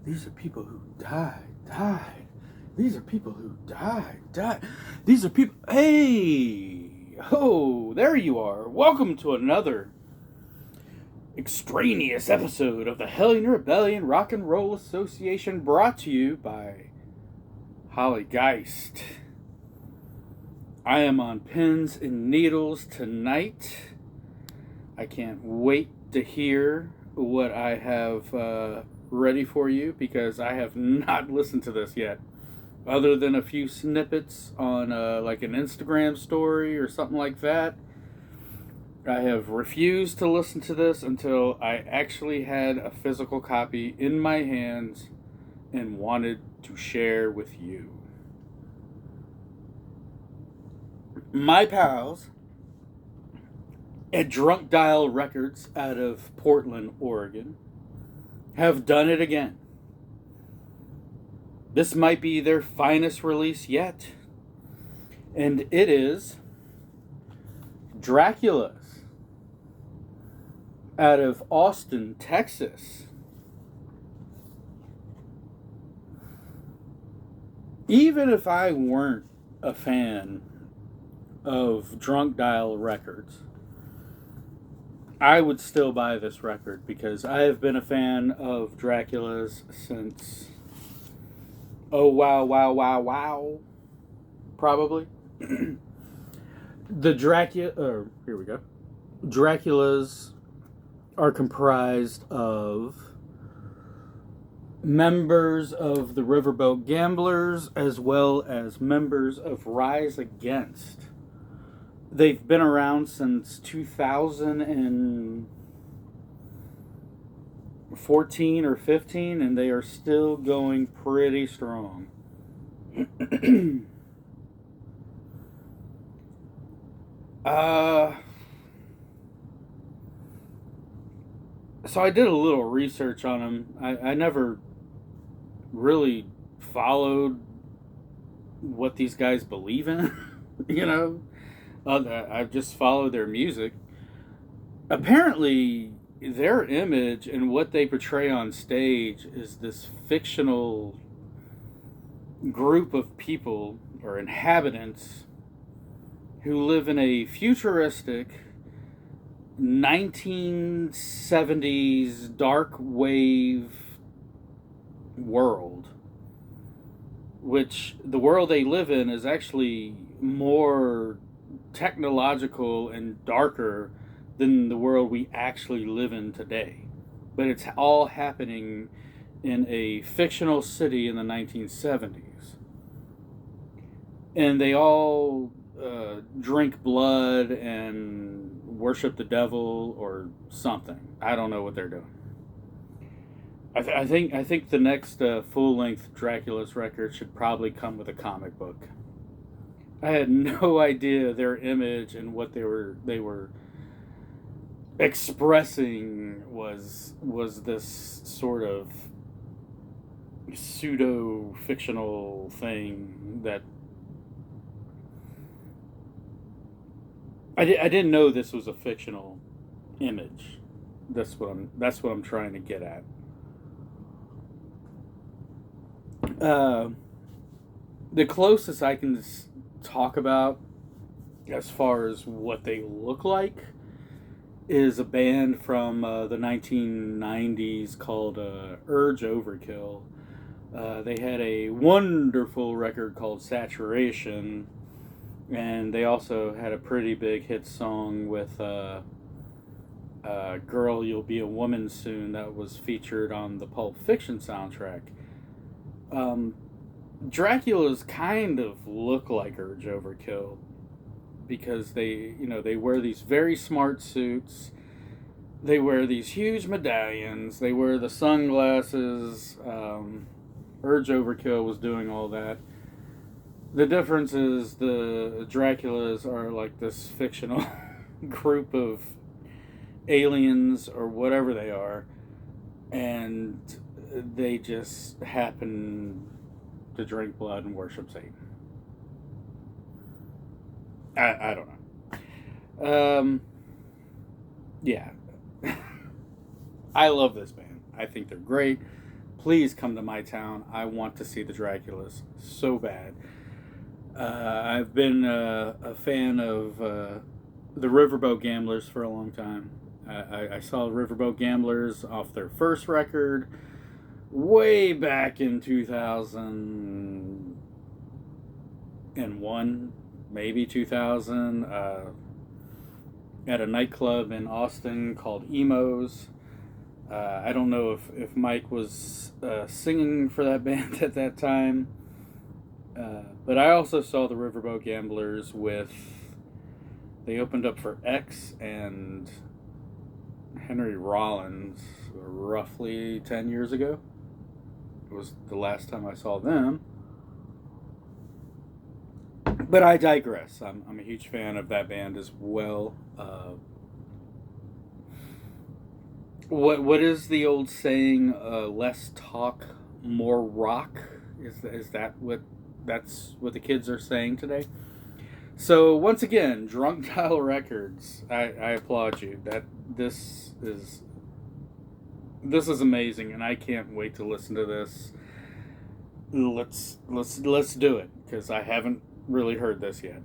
These are people who died. These are people who died. These are people. Hey! Oh, there you are. Welcome to another extraneous episode of the Hellion Rebellion Rock and Roll Association, brought to you by Holly Geist. I am on pins and needles tonight. I can't wait to hear what I have ready for you, because I have not listened to this yet, other than a few snippets on like an Instagram story or something like that. I have refused to listen to this until I actually had a physical copy in my hands and wanted to share with you. My pals at Drunk Dial Records out of Portland, Oregon, have done it again. This might be their finest release yet, and it is Drakulas out of Austin, Texas. Even if I weren't a fan of Drunk Dial Records, I would still buy this record, because I have been a fan of Drakulas since, oh wow, probably. Here we go. Drakulas are comprised of members of the Riverboat Gamblers as well as members of Rise Against. They've been around since 2014 or 15, and they are still going pretty strong. So I did a little research on them. I never really followed what these guys believe in, you know. I've just followed their music. Apparently, their image and what they portray on stage is this fictional group of people or inhabitants who live in a futuristic 1970s dark wave world, which the world they live in is actually more technological and darker than the world we actually live in today. But it's all happening in a fictional city in the 1970s. And they all drink blood and worship the devil or something. I don't know what they're doing. I think the next full-length Drakulas record should probably come with a comic book. I had no idea their image and what they were expressing was this sort of pseudo fictional thing that I didn't know this was a fictional image. That's what I'm trying to get at. The closest I can talk about as far as what they look like is a band from the 1990s called Urge Overkill. They had a wonderful record called Saturation, and they also had a pretty big hit song with Girl, You'll Be a Woman Soon that was featured on the Pulp Fiction soundtrack. Drakulas kind of look like Urge Overkill, because they wear these very smart suits, they wear these huge medallions, they wear the sunglasses. Urge Overkill was doing all that. The difference is the Drakulas are like this fictional group of aliens or whatever they are, and they just happen to drink blood and worship Satan. I don't know. Yeah. I love this band. I think they're great. please come to my town. I want to see the Drakulas so bad. I've been a fan of the Riverboat Gamblers for a long time. I saw Riverboat Gamblers off their first record way back in 2001, maybe 2000, at a nightclub in Austin called Emos. I don't know if Mike was singing for that band at that time, but I also saw the Riverboat Gamblers they opened up for X and Henry Rollins roughly 10 years ago. It was the last time I saw them. But I digress. I'm a huge fan of that band as well. What is the old saying? Less talk, more rock. Is that that's what the kids are saying today? So once again, Drunk Dial Records. I applaud you. This is amazing, and I can't wait to listen to this. Let's do it, because I haven't really heard this yet.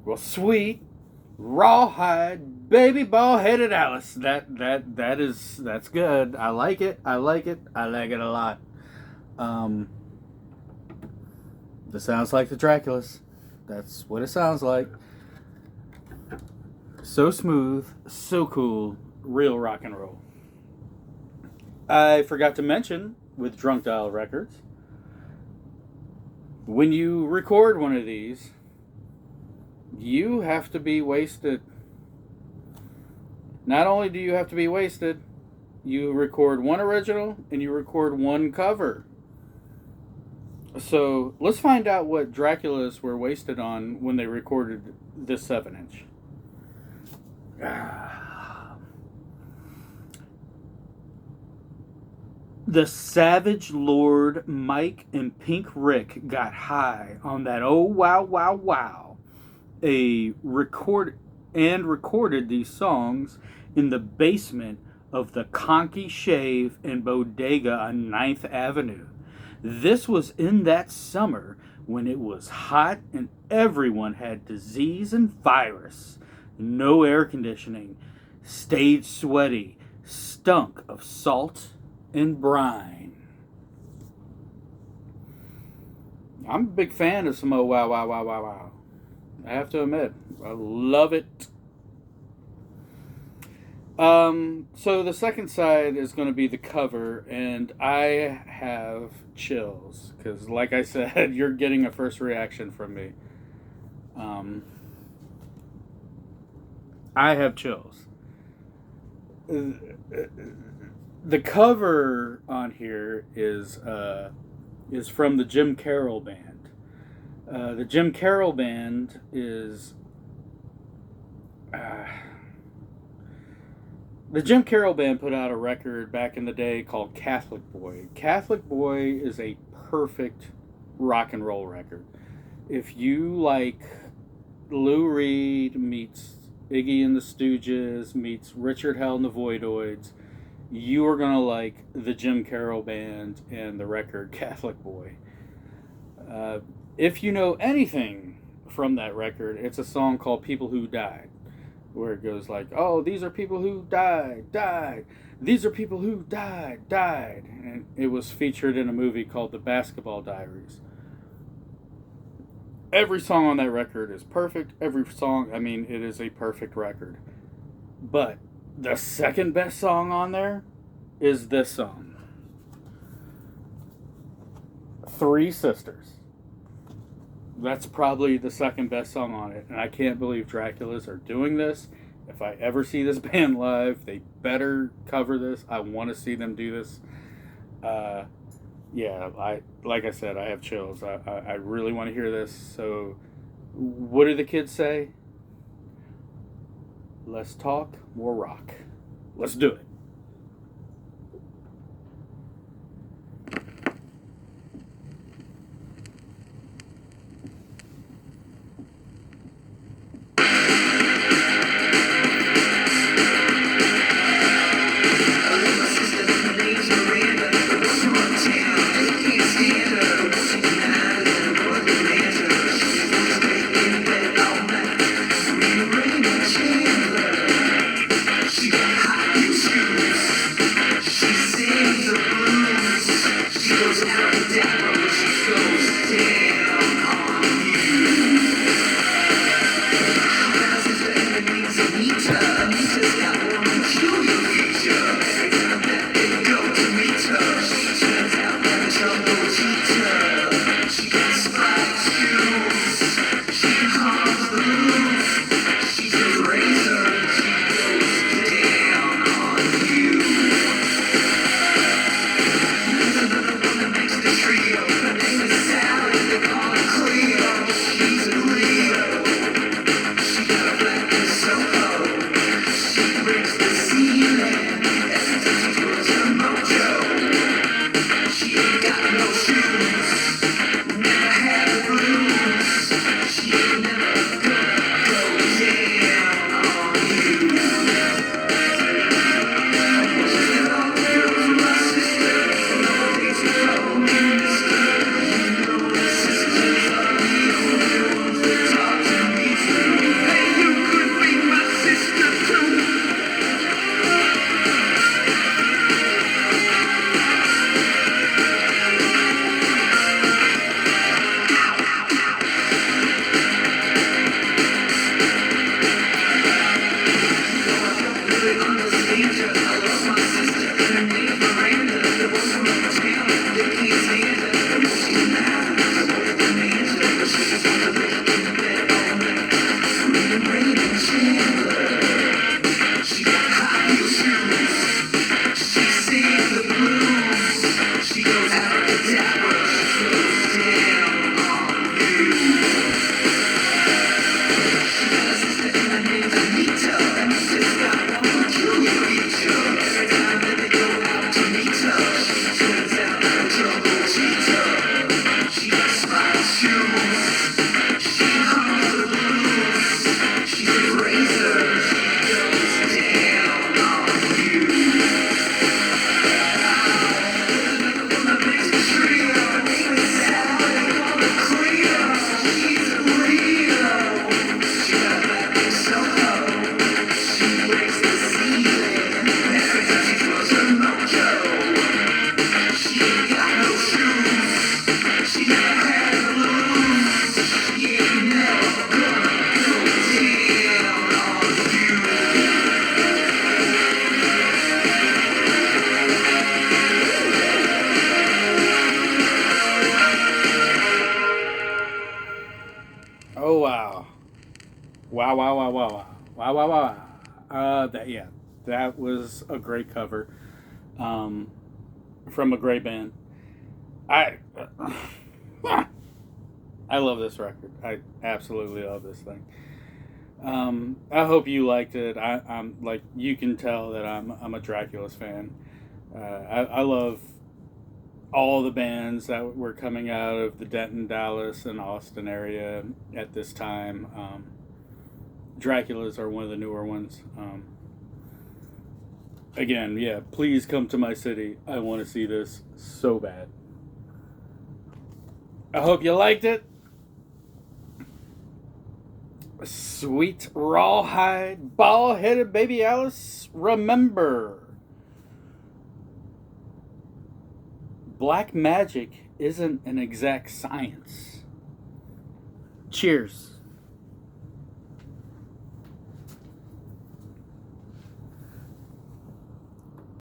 Well, sweet rawhide baby ball headed Alice. That's good. I like it. I like it. I like it a lot. This sounds like the Drakulas. That's what it sounds like. So smooth, so cool, real rock and roll. I forgot to mention with Drunk Dial Records, when you record one of these, you have to be wasted. Not only do you have to be wasted, you record one original and you record one cover. So let's find out what Drakulas were wasted on when they recorded this 7-inch. The Savage Lord Mike and Pink Rick got high on that oh wow wow wow. A record and recorded these songs in the basement of the Conky Shave and Bodega on Ninth Avenue. This was in that summer when it was hot and everyone had disease and virus. No air conditioning, stayed sweaty, stunk of salt and brine. I'm a big fan of some oh wow wow wow wow wow. I have to admit, I love it. So the second side is going to be the cover, and I have chills because, like I said, you're getting a first reaction from me. Um, I have chills. The cover on here is from the Jim Carroll Band. The Jim Carroll Band is the Jim Carroll Band put out a record back in the day called Catholic Boy. Catholic Boy is a perfect rock and roll record. If you like Lou Reed meets Iggy and the Stooges meets Richard Hell and the Voidoids, you are going to like the Jim Carroll Band and the record Catholic Boy. If you know anything from that record, it's a song called People Who Died, where it goes like, oh, these are people who died. These are people who died. And it was featured in a movie called The Basketball Diaries. Every song on that record is perfect. Every song, I mean, it is a perfect record. But the second best song on there is this song, Three Sisters. That's probably the second best song on it, and I can't believe Drakulas are doing this. If I ever see this band live, they better cover this. I want to see them do this. Yeah, like I said, I have chills. I really want to hear this. So, what do the kids say? Less talk, more rock. Let's do it. She got hot, you Wow, wow, wow. That was a great cover from a great band. I I love this record. I absolutely love this thing. I hope you liked it. I'm like you can tell that I'm a Drakulas fan. I love all the bands that were coming out of the Denton, Dallas, and Austin area at this time. Drakulas are one of the newer ones. Again, yeah, please come to my city. I want to see this so bad. I hope you liked it. Sweet rawhide, bald headed baby Alice, remember, black magic isn't an exact science. Cheers.